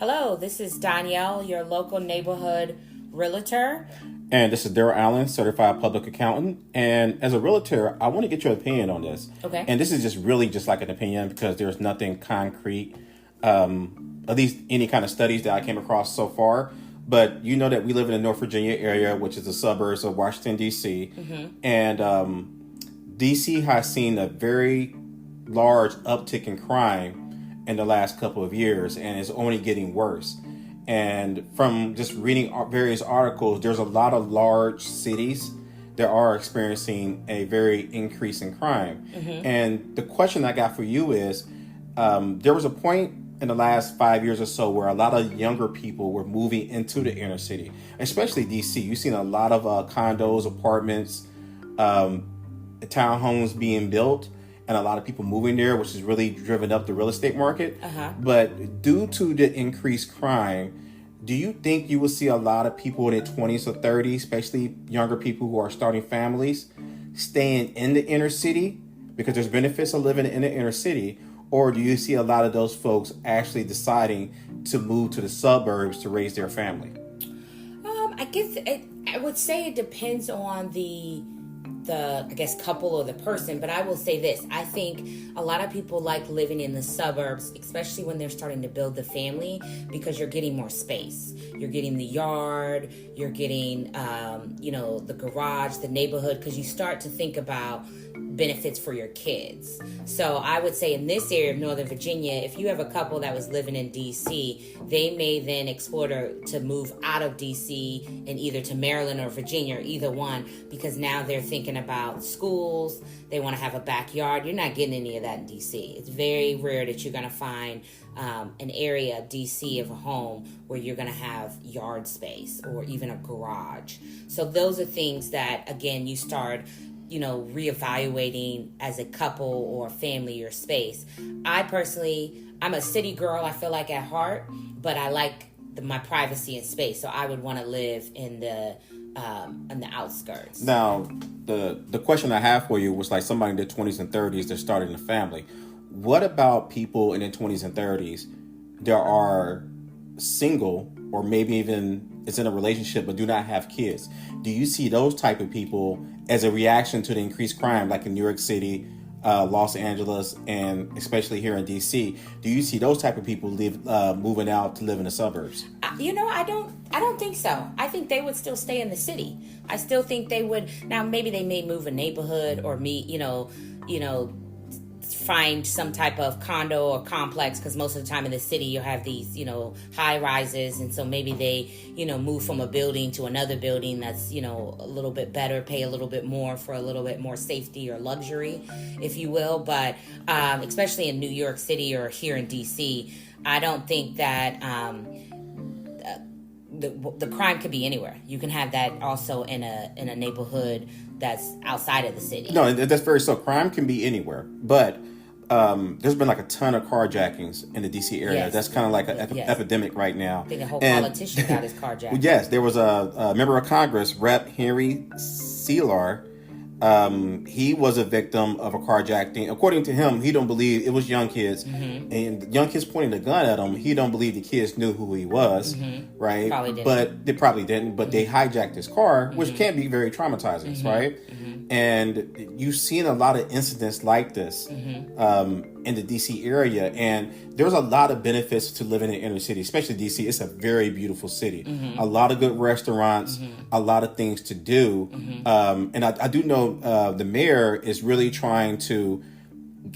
Hello, this is Danielle, your local neighborhood realtor. And this is Daryl Allen, certified public accountant. And as a realtor, I want to get your opinion on this. Okay. And this is just really just like an opinion because there's nothing concrete, at least any kind of studies that I came across so far. But you know that we live in the North Virginia area, which is the suburbs of Washington, D.C. Mm-hmm. And D.C. has seen a very large uptick in crime in the last couple of years, and it's only getting worse. And from just reading various articles, there's a lot of large cities that are experiencing a very increase in crime. Mm-hmm. And the question I got for you is, there was a point in the last 5 years or so where a lot of younger people were moving into the inner city, especially DC. You've seen a lot of condos, apartments, townhomes being built, and a lot of people moving there, which has really driven up the real estate market. Uh-huh. But due to the increased crime, do you think you will see a lot of people in their 20s or 30s, especially younger people who are starting families, staying in the inner city because there's benefits of living in the inner city? Or do you see a lot of those folks actually deciding to move to the suburbs to raise their family? I would say it depends on the couple or the person, but I will say this. I think a lot of people like living in the suburbs, especially when they're starting to build the family, because you're getting more space. You're getting the yard, you're getting, the garage, the neighborhood, because you start to think about benefits for your kids. So I would say in this area of Northern Virginia, if you have a couple that was living in DC, they may then explore to move out of DC and either to Maryland or Virginia, or either one, because now they're thinking about schools. They want to have a backyard. You're not getting any of that in DC. It's very rare that you're going to find an area of DC of a home where you're going to have yard space or even a garage. So those are things that, again, you start reevaluating as a couple or family your space. I'm a city girl, I feel like, at heart, but I like my privacy and space. So I would want to live in the outskirts. Now, the question I have for you was like somebody in their 20s and 30s, they're starting a family. What about people in their 20s and 30s that are single or maybe even is in a relationship but do not have kids? Do you see those type of people as a reaction to the increased crime, like in New York City, Los Angeles, and especially here in DC? Do you see those type of people moving out to live in the suburbs? I don't think so. I think they would still stay in the city. I still think they would. Now, maybe they may move a neighborhood or find some type of condo or complex, because most of the time in the city you have these high rises, and so maybe they move from a building to another building that's a little bit better, pay a little bit more for a little bit more safety or luxury, if you will. But especially in New York City or here in DC, I don't think that the crime could be anywhere. You can have that also in a neighborhood that's outside of the city. No, that's very so. Crime can be anywhere, but there's been like a ton of carjackings in the DC area. Yes. That's kind of like an epidemic right now. I think a whole politician got his carjacked. Yes, there was a member of Congress, Rep. Henry Selar. He was a victim of a carjacking. According to him, he don't believe it was young kids, and young kids pointing a gun at him. He don't believe the kids knew who he was, right? Probably didn't. But they probably didn't. But they hijacked his car, which can be very traumatizing, right? And you've seen a lot of incidents like this in the DC area, and there's a lot of benefits to living in the inner city, especially DC. It's a very beautiful city. A lot of good restaurants, a lot of things to do, and I do know the mayor is really trying to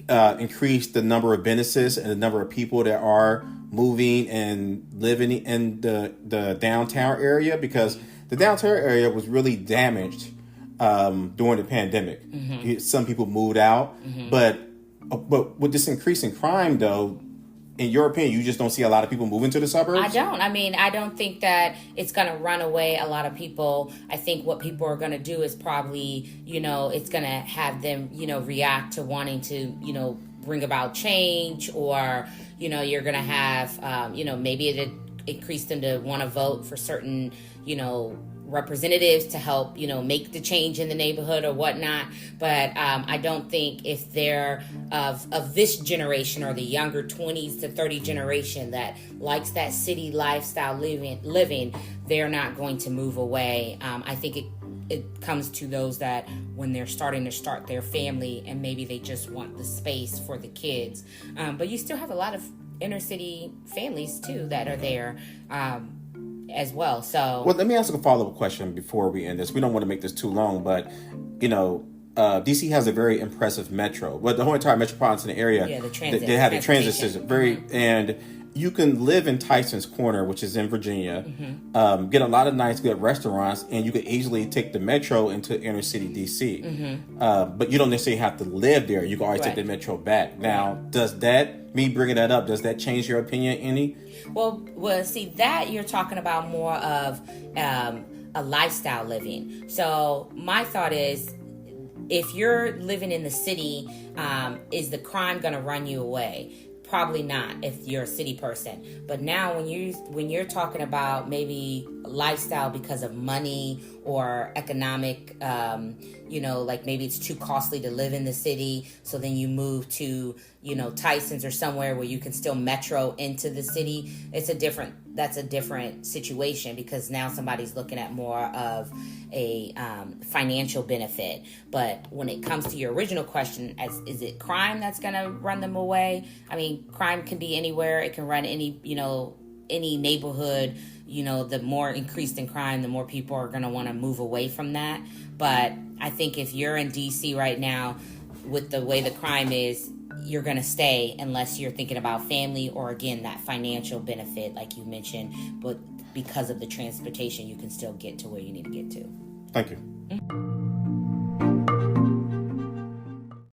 increase the number of businesses and the number of people that are moving and living in the downtown area, because the downtown area was really damaged during the pandemic. Some people moved out, but with this increase in crime, though, in your opinion, you just don't see a lot of people moving to the suburbs? I don't. I don't think that it's going to run away a lot of people. I think what people are going to do is probably, it's going to have them, react to wanting to, bring about change, or, you're going to have, maybe it increased them to want to vote for certain, representatives to help, make the change in the neighborhood or whatnot. But I don't think if they're of this generation or the younger 20s to 30 generation that likes that city lifestyle living, they're not going to move away. I think it comes to those that when they're starting to start their family and maybe they just want the space for the kids. But you still have a lot of inner city families too that are there as well. So, well, let me ask a follow-up question before we end this. We don't want to make this too long, but DC has a very impressive metro. Well, the whole entire metropolitan area, the transit, they have a transit system. And you can live in Tyson's Corner, which is in Virginia, get a lot of nice, good restaurants, and you could easily take the metro into inner city DC. But you don't necessarily have to live there. You can always take the metro back. Now, does that, me bringing that up, does that change your opinion any? Well, see, that you're talking about more of a lifestyle living. So my thought is, if you're living in the city, is the crime going to run you away? Probably not if you're a city person. But now when you're talking about maybe lifestyle because of money or economic, like maybe it's too costly to live in the city, so then you move to, Tyson's or somewhere where you can still metro into the city. That's a different situation, because now somebody's looking at more of a financial benefit. But when it comes to your original question, is it crime that's going to run them away? I mean, crime can be anywhere. It can run any neighborhood. The more increased in crime, the more people are going to want to move away from that. But I think if you're in DC right now, with the way the crime is, you're going to stay unless you're thinking about family or, again, that financial benefit like you mentioned. But because of the transportation, you can still get to where you need to get to. Thank you.